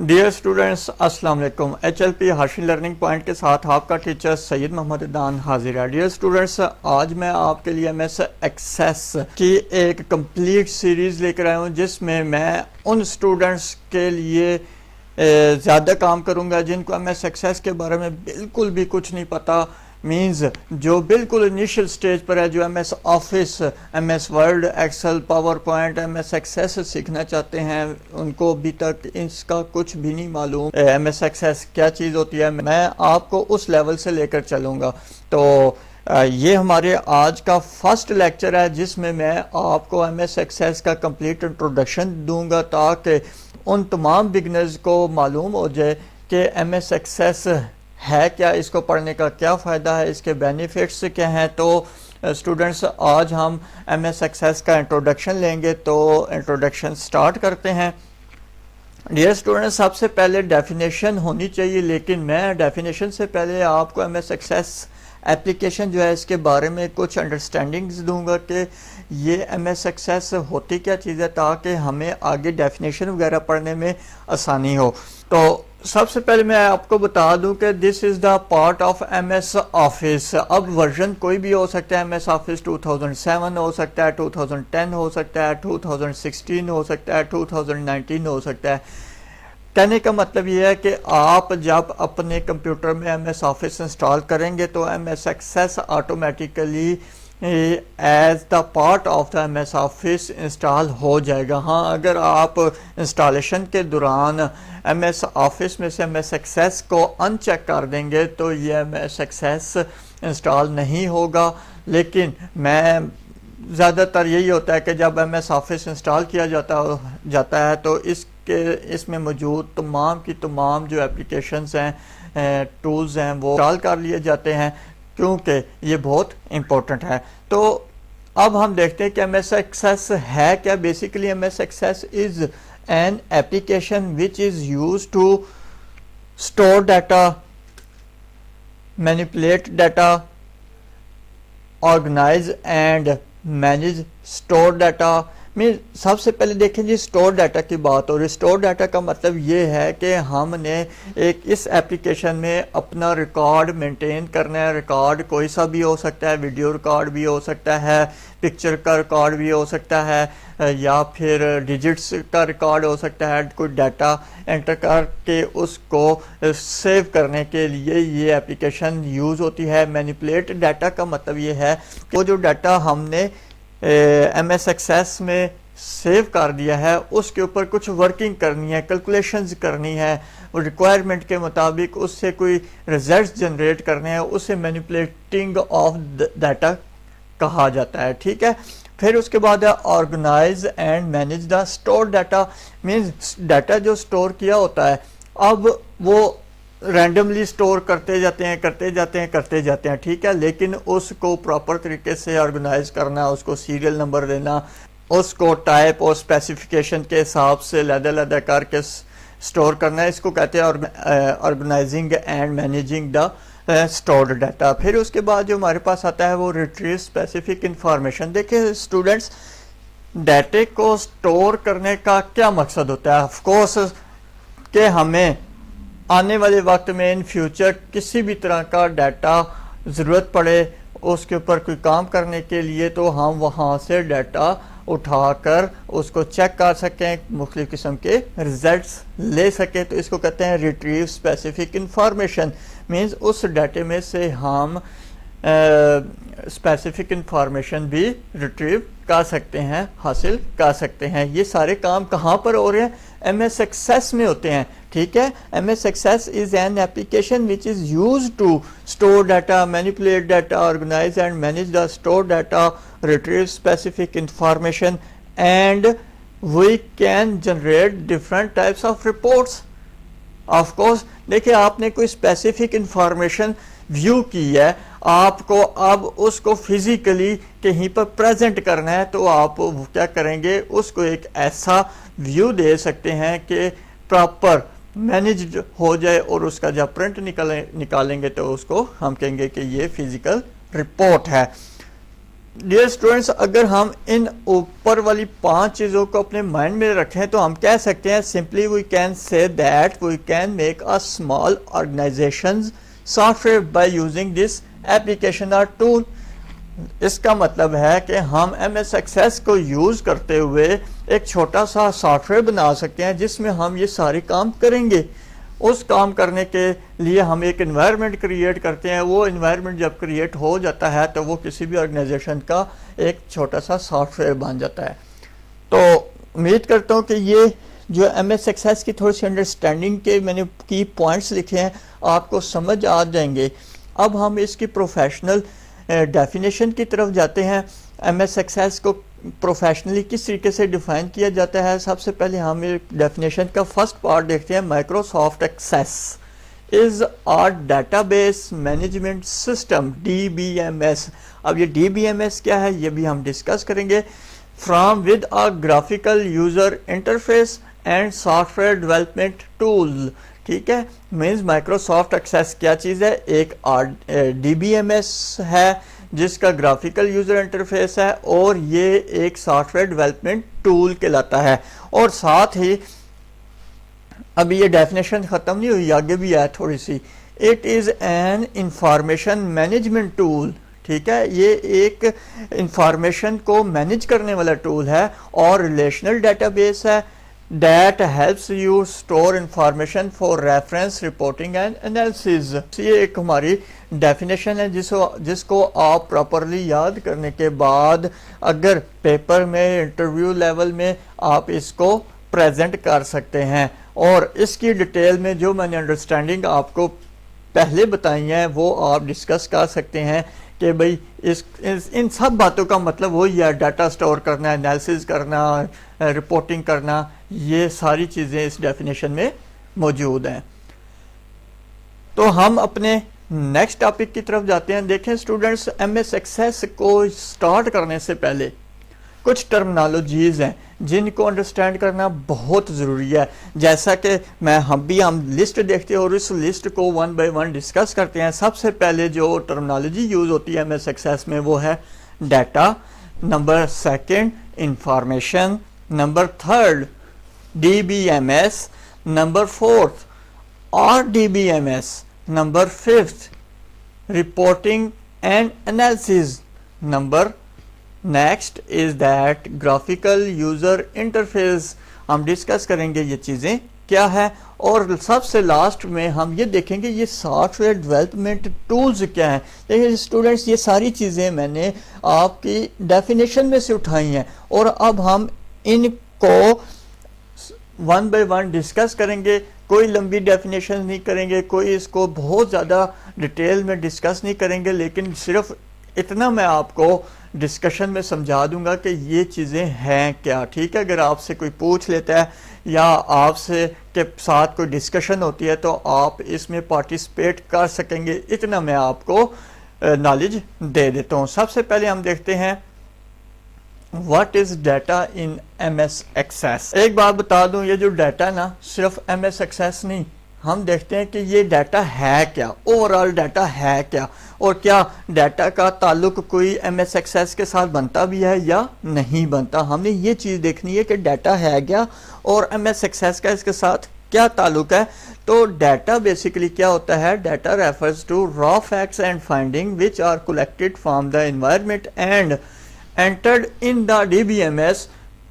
Dear students السلام علیکم. HLP Hashmi learning point کے ساتھ آپ کا ٹیچر سید محمد عدنان حاضر ہے. ڈیئر اسٹوڈنٹس آج میں آپ کے لیے MS ایکسیس کی ایک کمپلیٹ سیریز لے کر آیا ہوں جس میں ان اسٹوڈنٹس کے لیے زیادہ کام کروں گا جن کو MS ایکسیس کے بارے میں بالکل بھی کچھ نہیں پتا. مینز جو بالکل انیشل سٹیج پر ہے, جو MS Office, MS Word, Excel, PowerPoint, MS Access سیکھنا چاہتے ہیں, ان کو ابھی تک اس کا کچھ بھی نہیں معلوم MS ایکسیس کیا چیز ہوتی ہے. میں آپ کو اس لیول سے لے کر چلوں گا. تو یہ ہمارے آج کا فرسٹ لیکچر ہے جس میں آپ کو MS ایکسیس کا کمپلیٹ انٹروڈکشن دوں گا تاکہ ان تمام بگنرز کو معلوم ہو جائے کہ MS ایکسیس ہے کیا, اس کو پڑھنے کا کیا فائدہ ہے, اس کے بینیفٹس کیا ہیں. تو اسٹوڈنٹس آج ہم MS ایکسیس کا انٹروڈکشن لیں گے. تو انٹروڈکشن سٹارٹ کرتے ہیں. ڈیئر اسٹوڈنٹس سب سے پہلے ڈیفینیشن ہونی چاہیے, لیکن میں ڈیفینیشن سے پہلے آپ کو MS ایکسیس ایپلیکیشن جو ہے اس کے بارے میں کچھ انڈرسٹینڈنگز دوں گا کہ یہ MS ایکسیس ہوتی کیا چیز ہے تاکہ ہمیں آگے ڈیفینیشن وغیرہ پڑھنے میں آسانی ہو. تو سب سے پہلے میں آپ کو بتا دوں کہ this is the part of MS Office. اب ورژن کوئی بھی ہو سکتا ہے. MS آفس 2007 ہو سکتا ہے, 2010 ہو سکتا ہے, 2016 ہو سکتا ہے, 2019 ہو سکتا ہے. کہنے کا مطلب یہ ہے کہ آپ جب اپنے کمپیوٹر میں MS آفس انسٹال کریں گے تو MS Access automatically as the part of the MS Office install ہو جائے گا. ہاں, اگر آپ انسٹالیشن کے دوران MS آفس میں سے MS ایکسیس کو ان چیک کر دیں گے تو یہ MS ایکسیس انسٹال نہیں ہوگا. لیکن میں زیادہ تر یہی ہوتا ہے کہ جب MS آفس انسٹال کیا جاتا ہے تو اس میں موجود تمام کی تمام جو اپلیکیشنز ہیں, ٹولز ہیں, وہ انسٹال کر لیے جاتے ہیں کیونکہ یہ بہت امپورٹنٹ ہے. تو اب ہم دیکھتے ہیں کہ MS ایکسیس ہے کیا. Basically MS access is an application which is used to store data, manipulate data, organize and manage stored data. سب سے پہلے دیکھیں جی اسٹور ڈیٹا کی بات ہو رہی ہے. اسٹور ڈیٹا کا مطلب یہ ہے کہ ہم نے اس ایپلیکیشن میں اپنا ریکارڈ مینٹین کرنا ہے. ریکارڈ کوئی سا بھی ہو سکتا ہے, ویڈیو ریکارڈ بھی ہو سکتا ہے, پکچر کا ریکارڈ بھی ہو سکتا ہے, یا پھر ڈیجٹس کا ریکارڈ ہو سکتا ہے. کوئی ڈیٹا انٹر کر کے اس کو سیو کرنے کے لیے یہ ایپلیکیشن یوز ہوتی ہے. مینیپولیٹ ڈیٹا کا مطلب یہ ہے کہ وہ جو ڈیٹا ہم نے MS ایکسیس میں سیو کر دیا ہے اس کے اوپر کچھ ورکنگ کرنی ہے, کیلکولیشنز کرنی ہے, ریکوائرمنٹ کے مطابق اس سے کوئی ریزلٹس جنریٹ کرنے ہیں, اسے مینیپولیٹنگ آف ڈیٹا کہا جاتا ہے. ٹھیک ہے. پھر اس کے بعد ہے organize and manage the store data. Means data جو اسٹور کیا ہوتا ہے اب وہ رینڈملی سٹور کرتے جاتے ہیں. ٹھیک ہے. لیکن اس کو پراپر طریقے سے آرگنائز کرنا, اس کو سیریل نمبر دینا, اس کو ٹائپ اور اسپیسیفیکیشن کے حساب سے علیحدہ کر کے سٹور کرنا ہے. اس کو کہتے ہیں organizing and managing the stored data. پھر اس کے بعد جو ہمارے پاس آتا ہے وہ ریٹریو اسپیسیفک انفارمیشن. دیکھیں اسٹوڈنٹس, ڈیٹے کو سٹور کرنے کا کیا مقصد ہوتا ہے؟ آف کورس کہ ہمیں آنے والے وقت میں ان فیوچر کسی بھی طرح کا ڈیٹا ضرورت پڑے اس کے اوپر کوئی کام کرنے کے لیے تو ہم وہاں سے ڈیٹا اٹھا کر اس کو چیک کر سکیں, مختلف قسم کے ریزلٹس لے سکیں. تو اس کو کہتے ہیں ریٹریو اسپیسیفک انفارمیشن. مینز اس ڈیٹے میں سے ہم اسپیسیفک انفارمیشن بھی ریٹریو کر سکتے ہیں, حاصل کر سکتے ہیں. یہ سارے کام کہاں پر ہو رہے ہیں؟ MS ایکسیس میں ہوتے ہیں. ٹھیک ہے. MS access is an application which is used to store data, manipulate data, organize and manage the stored data, retrieve specific information and we can generate different types of reports. Of course دیکھیں آپ نے کوئی specific information view کی ہے, آپ کو اب اس کو فزیکلی کہیں پر پریزنٹ کرنا ہے تو آپ کیا کریں گے, اس کو ایک ایسا ویو دے سکتے ہیں کہ پراپر مینیجڈ ہو جائے اور اس کا جب پرنٹ نکالیں گے تو اس کو ہم کہیں گے کہ یہ فزیکل رپورٹ ہے. ڈیئر اسٹوڈینٹس، اگر ہم ان اوپر والی 5 چیزوں کو اپنے مائنڈ میں رکھیں تو ہم کہہ سکتے ہیں simply we can say that we can make a small organizations software by using this application اور ٹول. اس کا مطلب ہے کہ ہم ایم ایس ایکسیس کو یوز کرتے ہوئے ایک چھوٹا سا سافٹ ویئر بنا سکتے ہیں جس میں ہم یہ سارے کام کریں گے. اس کام کرنے کے لیے ہم ایک انوائرمنٹ کریٹ کرتے ہیں. وہ انوائرمنٹ جب کریٹ ہو جاتا ہے تو وہ کسی بھی آرگنائزیشن کا ایک چھوٹا سا سافٹ ویئر بن جاتا ہے. تو امید کرتا ہوں کہ یہ جو ایم ایس ایکسیس کی تھوڑی سی انڈرسٹینڈنگ کے میں نے کی پوائنٹس لکھے ہیں آپ کو سمجھ آ جائیں گے. اب ہم اس کی پروفیشنل ڈیفینیشن کی طرف جاتے ہیں. ایم ایس ایکسیس کو پروفیشنلی کس طریقے سے ڈیفائن کیا جاتا ہے. سب سے پہلے ہم ڈیفینیشن کا فرسٹ پارٹ دیکھتے ہیں. Microsoft Access is a database management system DBMS. اب یہ DBMS کیا ہے یہ بھی ہم ڈسکس کریں گے. From with a graphical user interface and software development tool. ٹھیک ہے، مینز مائکروسافٹ ایکسیس کیا چیز ہے؟ ایک DBMS ہے جس کا گرافیکل یوزر انٹرفیس ہے اور یہ ایک سافٹ ویئر ڈیولپمنٹ ٹول کہلاتا ہے. اور ساتھ ہی ابھی یہ ڈیفینیشن ختم نہیں ہوئی، آگے بھی ہے تھوڑی سی. It is an information management tool. ٹھیک ہے، یہ ایک انفارمیشن کو مینج کرنے والا ٹول ہے اور ریلیشنل ڈیٹا بیس ہے. That helps you store information for reference, reporting and analysis. یہ ایک ہماری ڈیفینیشن ہے جس کو آپ پراپرلی یاد کرنے کے بعد اگر پیپر میں انٹرویو لیول میں آپ اس کو پریزنٹ کر سکتے ہیں. اور اس کی ڈیٹیل میں جو میں نے انڈرسٹینڈنگ آپ کو پہلے بتائی ہیں وہ آپ ڈسکس کر سکتے ہیں کہ بھئی ان سب باتوں کا مطلب وہی ہے، ڈیٹا سٹور کرنا، انالیسز کرنا، رپورٹنگ کرنا، یہ ساری چیزیں اس ڈیفینیشن میں موجود ہیں. تو ہم اپنے نیکسٹ ٹاپک کی طرف جاتے ہیں. دیکھیں اسٹوڈنٹس، ایم ایس ایکسیس کو سٹارٹ کرنے سے پہلے کچھ ٹرمنالوجیز ہیں جن کو انڈرسٹینڈ کرنا بہت ضروری ہے. جیسا کہ ہم لسٹ دیکھتے ہیں اور اس لسٹ کو 1 بائی 1 ڈسکس کرتے ہیں. سب سے پہلے جو ٹرمنالوجی یوز ہوتی ہے ایم ایس ایکسیس میں وہ ہے data. Number 2 information. Number 3 DBMS. Number 4 RDBMS. Number 5 reporting and analysis. Number next is that graphical user interface. ہم ڈسکس کریں گے یہ چیزیں کیا ہے. اور سب سے لاسٹ میں ہم یہ دیکھیں گے یہ سافٹ ویئر ڈیولپمنٹ ٹولز کیا ہیں. دیکھیں اسٹوڈنٹس، یہ ساری چیزیں میں نے آپ کی ڈیفینیشن میں سے اٹھائی ہیں اور اب ہم ان کو 1 بائی 1 ڈسکس کریں گے. کوئی لمبی ڈیفینیشن نہیں کریں گے، کوئی اس کو بہت زیادہ ڈیٹیل میں ڈسکس نہیں کریں گے، لیکن صرف اتنا میں آپ کو ڈسکشن میں سمجھا دوں گا کہ یہ چیزیں ہیں کیا. ٹھیک ہے، اگر آپ سے کوئی پوچھ لیتا ہے یا آپ سے کے ساتھ کوئی ڈسکشن ہوتی ہے تو آپ اس میں پارٹیسپیٹ کر سکیں گے، اتنا میں آپ کو نالج دے دیتا ہوں. سب سے پہلے ہم دیکھتے ہیں what is data in M S Access. ایک بات بتا دوں، یہ جو ڈیٹا نا صرف ایم ایس ایکسیس نہیں، ہم دیکھتے ہیں کہ یہ ڈیٹا ہے کیا، اوور آل ڈیٹا ہے کیا، اور کیا ڈیٹا کا تعلق کوئی ایم ایس ایکسیس کے ساتھ بنتا بھی ہے یا نہیں بنتا. ہم نے یہ چیز دیکھنی ہے کہ ڈیٹا ہے کیا اور ایم ایس ایکسیس کا اس کے ساتھ کیا تعلق ہے. تو ڈیٹا بیسیکلی کیا ہوتا ہے؟ Data refers to raw facts and finding which are collected from the environment and entered in the DBMS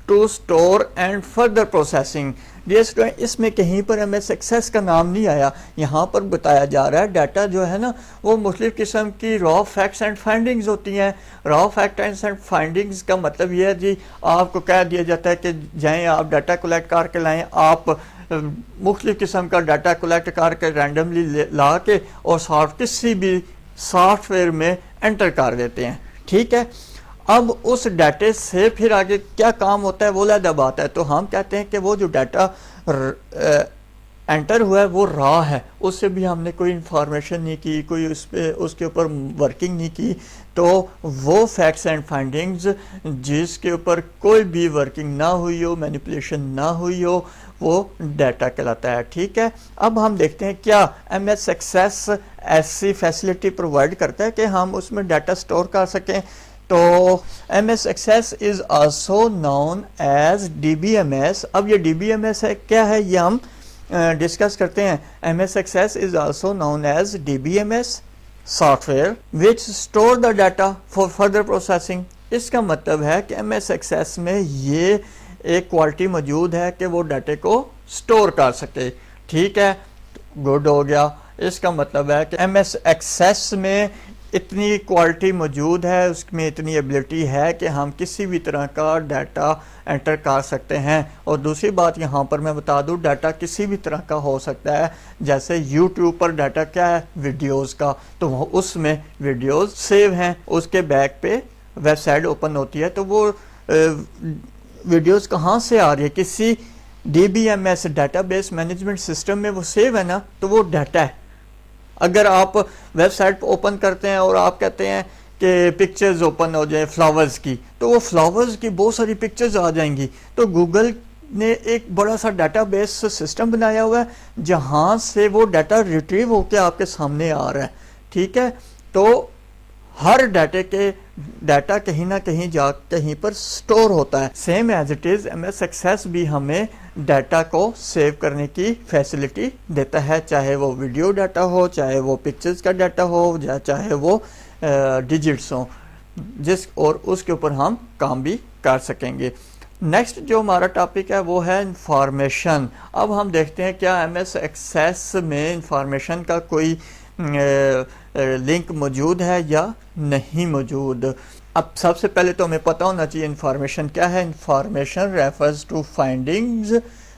to store and further processing. اس میں کہیں پر ایم ایس ایکسیس کا نام نہیں آیا. یہاں پر بتایا جا رہا ہے ڈیٹا جو ہے نا وہ مختلف قسم کی را فیکٹس اینڈ فائنڈنگز ہوتی ہیں. را فیکٹس اینڈ فائنڈنگز کا مطلب یہ ہے جی آپ کو کہہ دیا جاتا ہے کہ جائیں آپ ڈیٹا کلیکٹ کر کے لائیں. آپ مختلف قسم کا ڈیٹا کلیکٹ کر کے رینڈملی لا کے اور کسی بھی سافٹ ویئر میں انٹر کر دیتے ہیں. ٹھیک ہے، اب اس ڈیٹے سے پھر آگے کیا کام ہوتا ہے وہ علیحدہ بات ہے. تو ہم کہتے ہیں کہ وہ جو ڈیٹا انٹر ہوا ہے وہ را ہے، اس سے بھی ہم نے کوئی انفارمیشن نہیں کی، کوئی اس کے اوپر ورکنگ نہیں کی. تو وہ فیکٹس اینڈ فائنڈنگز جس کے اوپر کوئی بھی ورکنگ نہ ہوئی ہو، مینیپولیشن نہ ہوئی ہو، وہ ڈیٹا کہلاتا ہے. ٹھیک ہے، اب ہم دیکھتے ہیں کیا ایم ایس ایکسیس ایسی فیسلٹی پرووائڈ کرتا ہے کہ ہم اس میں ڈیٹا سٹور کر سکیں. تو M S Access is also known as D B M S. اب یہ ڈی بی ایم ایس ہے کیا ہے یہ ہم ڈسکس کرتے ہیں. M S Access is also known as D B M S software which store the data for further processing. اس کا مطلب ہے کہ ایم ایس ایکسیس میں یہ ایک کوالٹی موجود ہے کہ وہ ڈیٹے کو اسٹور کر سکے. ٹھیک ہے, گڈ ہو گیا. اس کا مطلب ہے کہ ایم ایس ایکسیس میں اتنی کوالٹی موجود ہے, اس میں اتنی ایبلٹی ہے کہ ہم کسی بھی طرح کا ڈیٹا انٹر کر سکتے ہیں. اور دوسری بات یہاں پر میں بتا دوں, ڈیٹا کسی بھی طرح کا ہو سکتا ہے. جیسے یوٹیوب پر ڈیٹا کیا ہے, ویڈیوز کا, تو اس میں ویڈیوز سیو ہیں, اس کے بیک پہ ویب سائٹ اوپن ہوتی ہے, تو وہ ویڈیوز کہاں سے آ رہی ہے, کسی D B M S database management system میں وہ سیو ہے نا, تو وہ ڈیٹا ہے. اگر آپ ویب سائٹ اوپن کرتے ہیں اور آپ کہتے ہیں کہ پکچرز اوپن ہو جائیں فلاورز کی, تو وہ فلاورز کی بہت ساری پکچرز آ جائیں گی. تو گوگل نے ایک بڑا سا ڈیٹا بیس سسٹم بنایا ہوا ہے جہاں سے وہ ڈیٹا ریٹریو ہو کے آپ کے سامنے آ رہا ہے. ٹھیک ہے, تو ہر ڈیٹا کہیں نہ کہیں کہیں پر سٹور ہوتا ہے. Same as it is M S Access بھی ہمیں ڈیٹا کو سیو کرنے کی فیسلٹی دیتا ہے, چاہے وہ ویڈیو ڈیٹا ہو, چاہے وہ پکچرز کا ڈیٹا ہو, یا چاہے وہ ڈیجٹس ہوں, اور اس کے اوپر ہم کام بھی کر سکیں گے. نیکسٹ جو ہمارا ٹاپک ہے وہ ہے انفارمیشن. اب ہم دیکھتے ہیں کیا ایم ایس ایکسیس میں انفارمیشن کا کوئی لنک موجود ہے یا نہیں موجود. اب سب سے پہلے تو ہمیں پتہ ہونا چاہیے انفارمیشن کیا ہے. Information refers to findings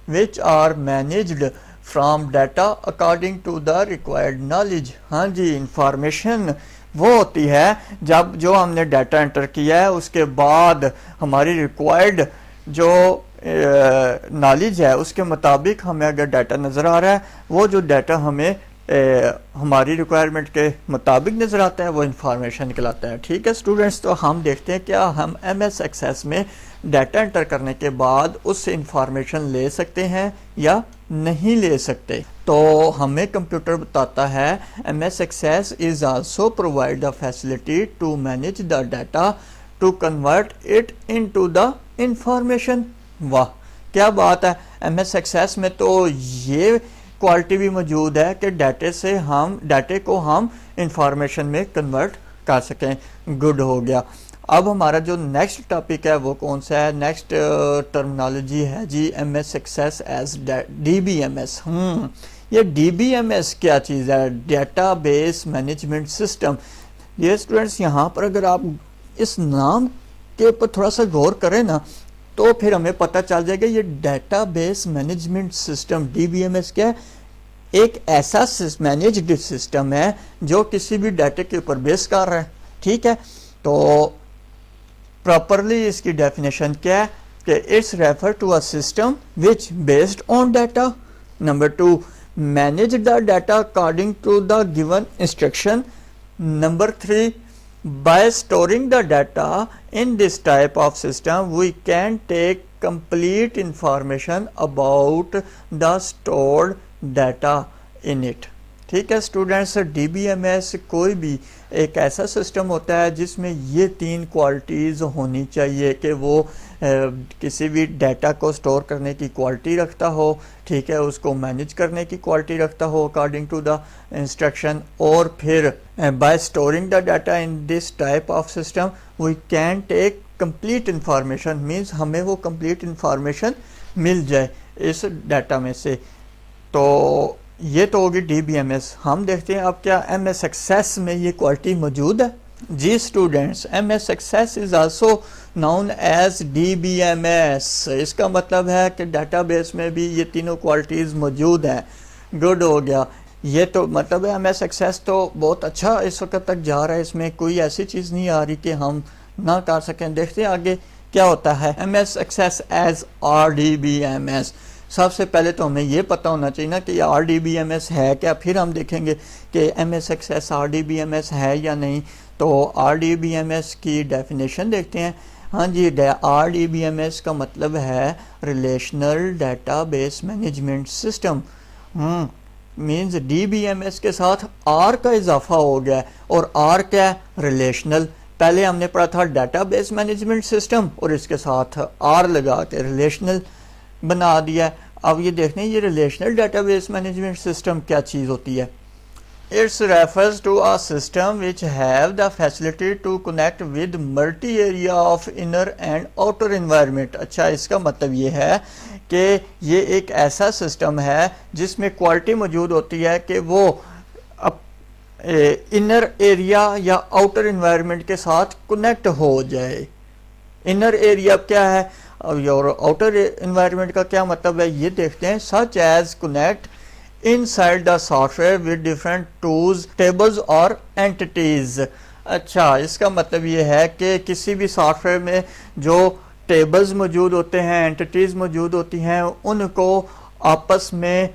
which are managed from data according to the required knowledge. ہاں جی, انفارمیشن وہ ہوتی ہے جب جو ہم نے ڈیٹا انٹر کیا ہے اس کے بعد ہماری ریکوائرڈ جو نالج ہے اس کے مطابق ہمیں اگر ڈیٹا نظر آ رہا ہے, وہ جو ڈیٹا ہمیں ہماری ریکوائرمنٹ کے مطابق نظر آتا ہے وہ انفارمیشن نکلاتا ہے. ٹھیک ہے اسٹوڈنٹس, تو ہم دیکھتے ہیں کیا ہم ایم ایس ایکسیس میں ڈیٹا انٹر کرنے کے بعد اس سے انفارمیشن لے سکتے ہیں یا نہیں لے سکتے. تو ہمیں کمپیوٹر بتاتا ہے M S Access is also provide the facility to manage the data to convert it into the information. واہ کیا بات ہے, ایم ایس ایکسیس میں تو یہ کوالٹی بھی موجود ہے کہ ڈیٹے کو ہم انفارمیشن میں کنورٹ کر سکیں. گڈ ہو گیا. اب ہمارا جو نیکسٹ ٹاپک ہے وہ کون سا ہے, نیکسٹ ٹرمنالوجی ہے جی M S Access as D B M S. یہ ڈی بی ایم ایس کیا چیز ہے, ڈیٹا بیس مینجمنٹ سسٹم. یہ اسٹوڈنٹس یہاں پر اگر آپ اس نام کے اوپر تھوڑا سا غور کریں نا, تو پھر ہمیں پتہ چل جائے گا یہ database management system D B M S کیا ہے. ایک ایسا مینیجڈ سسٹم ہے جو کسی بھی ڈیٹا کے اوپر بیس کر رہا ہے. ٹھیک ہے, تو پراپرلی اس کی ڈیفینیشن کیا ہے کہ it's refer to a system which based on data. Number 2, manage the data according to the given instruction. Number 3, by storing the data in this type of system we can take complete information about the stored data in it. ٹھیک ہے students, D B M S کوئی بھی ایک ایسا system ہوتا ہے جس میں یہ 3 کوالٹیز ہونی چاہیے کہ وہ کسی بھی ڈیٹا کو سٹور کرنے کی کوالٹی رکھتا ہو, ٹھیک ہے, اس کو مینیج کرنے کی کوالٹی رکھتا ہو اکارڈنگ ٹو دا انسٹرکشن, اور پھر by storing the data in this type of system we can take complete information. Means ہمیں وہ کمپلیٹ انفارمیشن مل جائے اس ڈیٹا میں سے. تو یہ تو ہوگی ڈی بی ایم ایس. ہم دیکھتے ہیں اب کیا ایم ایس ایکسیس میں یہ کوالٹی موجود ہے. جی students, M S Access is also known as D B M S. اس کا مطلب ہے کہ ڈیٹا بیس میں بھی یہ تینوں کوالٹیز موجود ہیں. گڈ ہو گیا. یہ تو مطلب ہے ایم ایس ایکسیس تو بہت اچھا اس وقت تک جا رہا ہے, اس میں کوئی ایسی چیز نہیں آ رہی کہ ہم نہ کر سکیں. دیکھتے ہیں آگے کیا ہوتا ہے M S Access as R D B M S. سب سے پہلے تو ہمیں یہ پتہ ہونا چاہیے نا کہ یہ R D B M S ہے کیا, پھر ہم دیکھیں گے کہ M S Access R D B M S ہے یا نہیں. تو R D B M S کی ڈیفینیشن دیکھتے ہیں. ہاں جی, R D B M S کا مطلب ہے relational database management system. Means D B M S کے ساتھ آر کا اضافہ ہو گیا ہے, اور آر کیا ہے, ریلیشنل. پہلے ہم نے پڑھا تھا ڈیٹا بیس مینجمنٹ سسٹم اور اس کے ساتھ آر لگا کے ریلیشنل بنا دیا. اب یہ دیکھتے ہیں یہ relational database management system کیا چیز ہوتی ہے. It refers to a system which have the facility to connect with multi-area of inner and outer environment. اچھا اس کا مطلب یہ ہے کہ یہ ایک ایسا سسٹم ہے جس میں کوالٹی موجود ہوتی ہے کہ وہ انر ایریا یا آؤٹر انوائرمنٹ کے ساتھ کنیکٹ ہو جائے. انر ایریا کیا ہے اور آؤٹر انوائرمنٹ کا کیا مطلب ہے یہ دیکھتے ہیں. such as connect inside the software with different tools, tables or entities. اچھا اس کا مطلب یہ ہے کہ کسی بھی سافٹ ویئر میں جو ٹیبلز موجود ہوتے ہیں, اینٹیٹیز موجود ہوتی ہیں, ان کو آپس میں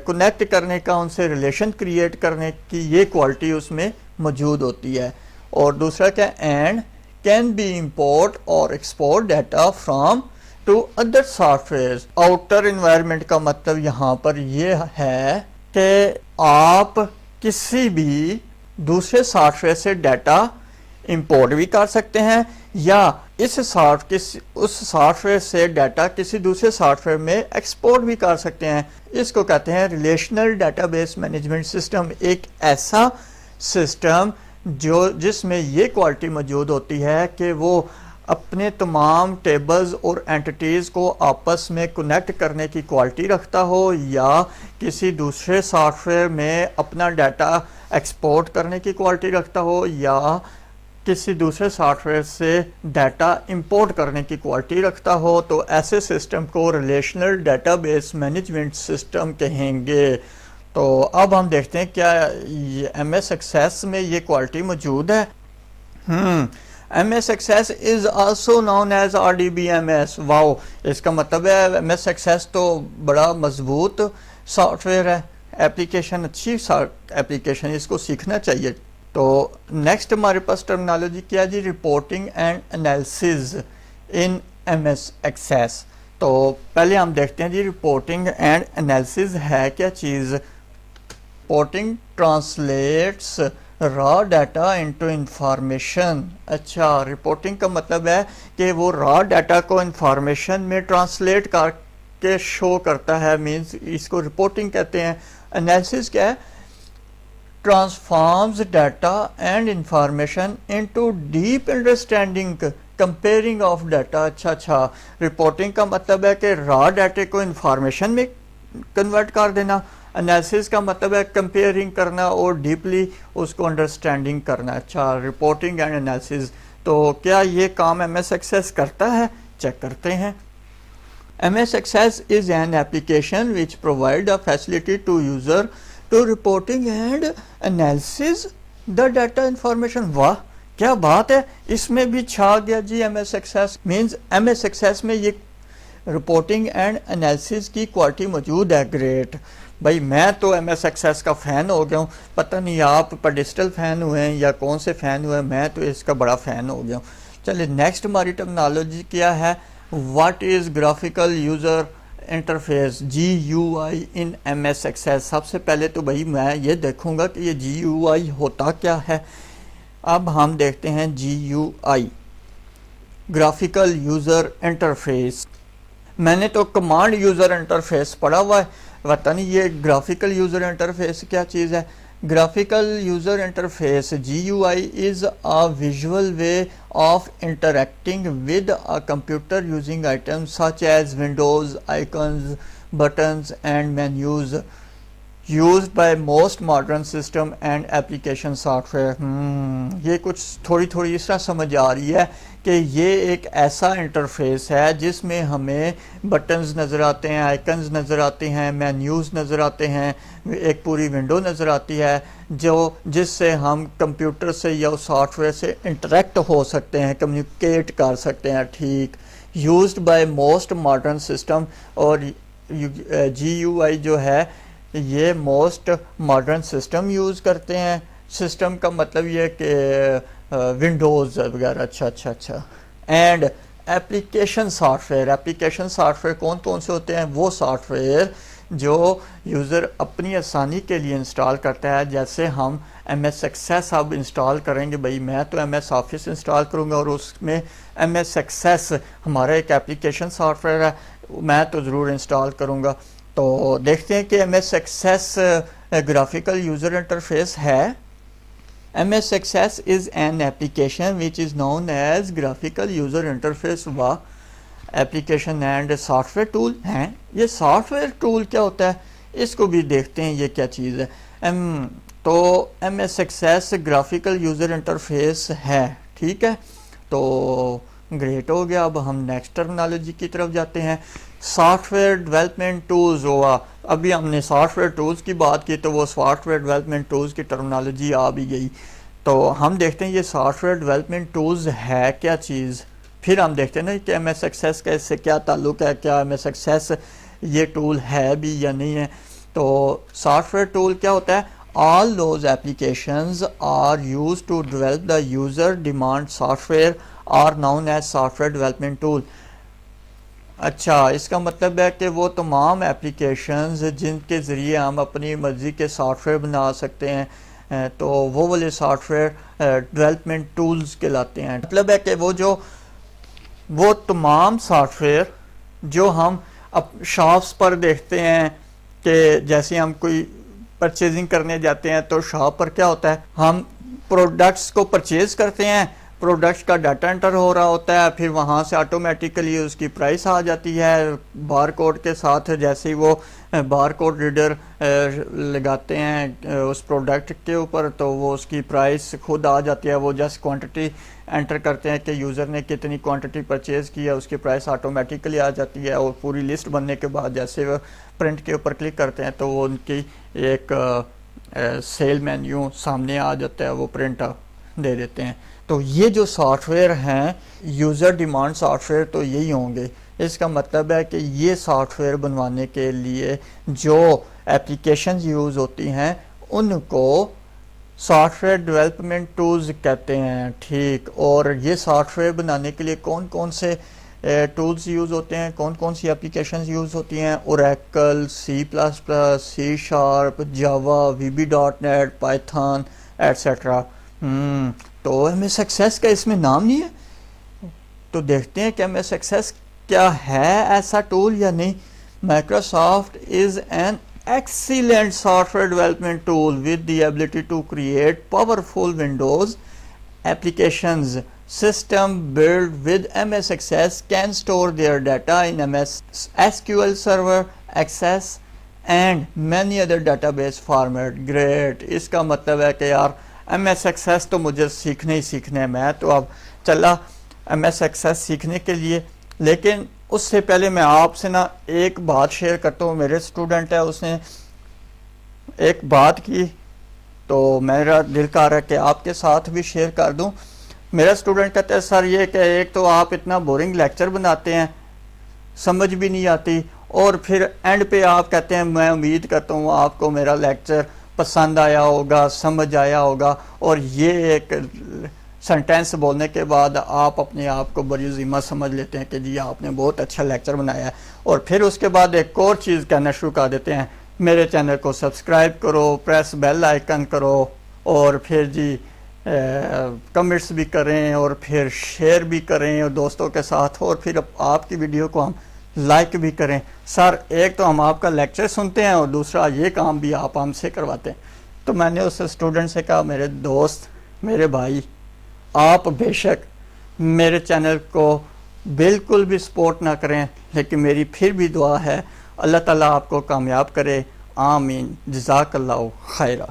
کنیکٹ کرنے کا, ان سے ریلیشن کریٹ کرنے کی یہ کوالٹی اس میں موجود ہوتی ہے. اور دوسرا کیا, اینڈ کین بی امپورٹ اور export data from to other software. Outer environment کا مطلب یہاں پر یہ ہے کہ آپ کسی بھی دوسرے سافٹ ویئر سے ڈیٹا امپورٹ بھی کر سکتے ہیں یا اس سافٹ ویئر سے ڈیٹا کسی دوسرے سافٹ ویئر میں ایکسپورٹ بھی کر سکتے ہیں. اس کو کہتے ہیں relational database management system. ایک ایسا سسٹم جس میں یہ کوالٹی موجود ہوتی ہے کہ وہ اپنے تمام ٹیبلز اور اینٹیٹیز کو آپس میں کنیکٹ کرنے کی کوالٹی رکھتا ہو یا کسی دوسرے سافٹ ویئر میں اپنا ڈیٹا ایکسپورٹ کرنے کی کوالٹی رکھتا ہو یا کسی دوسرے سافٹ ویئر سے ڈیٹا امپورٹ کرنے کی کوالٹی رکھتا ہو, تو ایسے سسٹم کو relational database management system کہیں گے. تو اب ہم دیکھتے ہیں کیا ایم ایس ایکسیس میں یہ کوالٹی موجود ہے. MS Access is also known as RDBMS. واو, اس کا مطلب ہے MS Access تو بڑا مضبوط سافٹ ویئر ہے, اپلیکیشن اچھی اپلیکیشن, اس کو سیکھنا چاہیے. تو نیکسٹ ہمارے پاس ٹرمنالوجی کیا جی, reporting and analysis in MS Access. تو پہلے ہم دیکھتے ہیں جی رپورٹنگ اینڈ انالیسز ہے کیا چیز. Reporting translates raw data into information. اچھا رپورٹنگ کا مطلب ہے کہ وہ را ڈیٹا کو انفارمیشن میں ٹرانسلیٹ کر کے شو کرتا ہے, مینز اس کو رپورٹنگ کہتے ہیں. انالیسس کیا ہے, transforms data and information into deep understanding comparing of data. اچھا رپورٹنگ کا مطلب ہے کہ را ڈیٹے کو انفارمیشن میں کنورٹ کر دینا. انالیسس کا مطلب ہے کمپیئرنگ کرنا اور ڈیپلی اس کو انڈرسٹینڈنگ کرنا. اچھا رپورٹنگ اینڈ انالیسس, تو کیا یہ کام ایم ایس ایکسیس کرتا ہے, چیک کرتے ہیں. M S Access is an application which provide a facility to user to reporting and analysis the data information. واہ کیا بات ہے, اس میں بھی چھا گیا جی M S Access. Means M S Access میں یہ رپورٹنگ اینڈ انالیسس کی کوالٹی موجود ہے. گریٹ بھائی, میں تو ایم ایس ایکسیس کا فین ہو گیا ہوں, پتہ نہیں آپ پیڈسٹل فین ہوئے ہیں یا کون سے فین ہوئے ہیں, میں تو اس کا بڑا فین ہو گیا ہوں. چلیے نیکسٹ ہماری ٹرمنالوجی کیا ہے, what is graphical user interface GUI in M S Access. سب سے پہلے تو بھائی میں یہ دیکھوں گا کہ یہ GUI ہوتا کیا ہے. اب ہم دیکھتے ہیں GUI, گرافیکل یوزر انٹرفیس. میں نے تو کمانڈ یوزر انٹرفیس پڑھا ہوا ہے, پتہ نہیں یہ گرافیکل یوزر انٹرفیس کیا چیز ہے. Graphical user interface GUI is a visual way of interacting with a computer using items such as windows, icons, buttons and menus used by most modern system and application software. یہ کچھ تھوڑی اس طرح سمجھ آ رہی ہے کہ یہ ایک ایسا انٹرفیس ہے جس میں ہمیں بٹنز نظر آتے ہیں, آئیکنز نظر آتے ہیں, مینیوز نظر آتے ہیں, ایک پوری ونڈو نظر آتی ہے جس سے ہم کمپیوٹر سے یا سافٹ ویئر سے انٹریکٹ ہو سکتے ہیں, کمیونیکیٹ کر سکتے ہیں. ٹھیک, used by most modern system. اور GUI جو ہے یہ موسٹ ماڈرن سسٹم یوز کرتے ہیں. سسٹم کا مطلب یہ کہ ونڈوز وغیرہ. اچھا and application soft where. Application soft where کون سے ہوتے ہیں, وہ سافٹ ویئر جو یوزر اپنی آسانی کے لیے انسٹال کرتا ہے. جیسے ہم ایم ایس ایکسیس اب انسٹال کریں گے، بھائی میں تو ایم ایس آفس انسٹال کروں گا اور اس میں ایم ایس ایکسیس ہمارا ایک ایپلیکیشن سافٹ ویئر ہے، میں تو ضرور انسٹال کروں گا. تو دیکھتے ہیں کہ M S Access graphical user interface ہے. M S Access is an application which is known as graphical user interface و application and software tool ہیں. یہ سافٹ ویئر ٹول کیا ہوتا ہے اس کو بھی دیکھتے ہیں یہ کیا چیز ہے. تو M S Access graphical user interface ہے، ٹھیک ہے. تو گریٹ ہو گیا. اب ہم نیکسٹ ٹرمنالوجی کی طرف جاتے ہیں. سافٹ ویئر ڈیولپمنٹ ٹولز ہوا، ابھی ہم نے سافٹ ویئر ٹولز کی بات کی تو وہ سافٹ ویئر ڈیولپمنٹ ٹولز کی ٹرمنالوجی آ بھی گئی. تو ہم دیکھتے ہیں یہ سافٹ ویئر ڈیولپمنٹ ٹولز ہے کیا چیز. پھر ہم دیکھتے ہیں نا کہ ایم ایس ایکسیس کا اس سے کیا تعلق ہے، کیا ایم ایس ایکسیس یہ ٹول ہے بھی یا نہیں ہے. تو سافٹ ویئر ٹول کیا ہوتا ہے؟ All those applications are used to develop the user demand software are known as software development tool. اچھا، اس کا مطلب ہے کہ وہ تمام اپلیکیشنز جن کے ذریعے ہم اپنی مرضی کے سافٹ ویئر بنا سکتے ہیں تو وہ والے سافٹ ویئر ڈیولپمنٹ ٹولز کہلاتے ہیں. مطلب ہے کہ وہ تمام سافٹ ویئر جو ہم شاپس پر دیکھتے ہیں کہ جیسے ہم کوئی پرچیزنگ کرنے جاتے ہیں تو شاپ پر کیا ہوتا ہے، ہم پروڈکٹس کو پرچیز کرتے ہیں، پروڈکٹس کا ڈاٹا انٹر ہو رہا ہوتا ہے، پھر وہاں سے آٹومیٹیکلی اس کی پرائس آ جاتی ہے بار کوڈ کے ساتھ. جیسے ہی وہ بار کوڈ ریڈر لگاتے ہیں اس پروڈکٹ کے اوپر تو وہ اس کی پرائس خود آ جاتی ہے. وہ جسٹ کوانٹٹی انٹر کرتے ہیں کہ یوزر نے کتنی کوانٹٹی پرچیز کی ہے، اس کی پرائس آٹومیٹیکلی آ جاتی ہے. اور پوری لسٹ بننے کے بعد جیسے وہ پرنٹ کے اوپر کلک کرتے ہیں تو وہ ان کی ایک سیل مینیو سامنے آ جاتا ہے، وہ پرنٹ دے دیتے ہیں. تو یہ جو سافٹ ویئر ہیں یوزر ڈیمانڈ سافٹ ویئر تو یہی ہوں گے. اس کا مطلب ہے کہ یہ سافٹ ویئر بنوانے کے لیے جو ایپلیکیشنز یوز ہوتی ہیں ان کو سافٹ ویئر ڈیولپمنٹ ٹولز کہتے ہیں، ٹھیک. اور یہ سافٹ ویئر بنانے کے لیے کون کون سے ٹولز یوز ہوتے ہیں، کون کون سی اپلیکیشنز یوز ہوتی ہیں؟ Oracle, C plus plus, C sharp, Java, V B dot net, Python etcetera. تو ایم ایس ایکسیس کا اس میں نام نہیں ہے. تو دیکھتے ہیں کہ ایم ایس ایکسیس کیا ہے ایسا ٹول یا نہیں. Microsoft is an excellent software development tool with the ability to create powerful Windows applications. System built with MS Access can store their data in MS SQL Server, Access and many other database format. Great. اس کا مطلب ہے کہ یار MS Access تو مجھے سیکھنے ہی سیکھنے ہے. میں تو اب چلا MS Access سیکھنے کے لیے، لیکن اس سے پہلے میں آپ سے نا ایک بات شیئر کرتا ہوں. میرے اسٹوڈنٹ ہے، اس نے ایک بات کی تو میرا دل کر رہا ہے کہ آپ کے ساتھ بھی شیئر کر دوں. میرا اسٹوڈنٹ کہتا ہے سر یہ کہ ایک تو آپ اتنا بورنگ لیکچر بناتے ہیں، سمجھ بھی نہیں آتی، اور پھر اینڈ پہ آپ کہتے ہیں میں امید کرتا ہوں آپ کو میرا لیکچر پسند آیا ہوگا، سمجھ آیا ہوگا. اور یہ ایک سینٹینس بولنے کے بعد آپ اپنے آپ کو بڑی ذمہ سمجھ لیتے ہیں کہ جی آپ نے بہت اچھا لیکچر بنایا ہے. اور پھر اس کے بعد ایک اور چیز کہنا شروع کر دیتے ہیں، میرے چینل کو سبسکرائب کرو، پریس بیل آئیکن کرو، اور پھر جی کمنٹس بھی کریں، اور پھر شیئر بھی کریں اور دوستوں کے ساتھ، اور پھر آپ کی ویڈیو کو ہم لائک بھی کریں. سر ایک تو ہم آپ کا لیکچر سنتے ہیں اور دوسرا یہ کام بھی آپ ہم سے کرواتے ہیں. تو میں نے اس اسٹوڈنٹ سے کہا میرے دوست، میرے بھائی، آپ بے شک میرے چینل کو بالکل بھی سپورٹ نہ کریں، لیکن میری پھر بھی دعا ہے اللہ تعالیٰ آپ کو کامیاب کرے. آمین. جزاک اللہ خیرہ.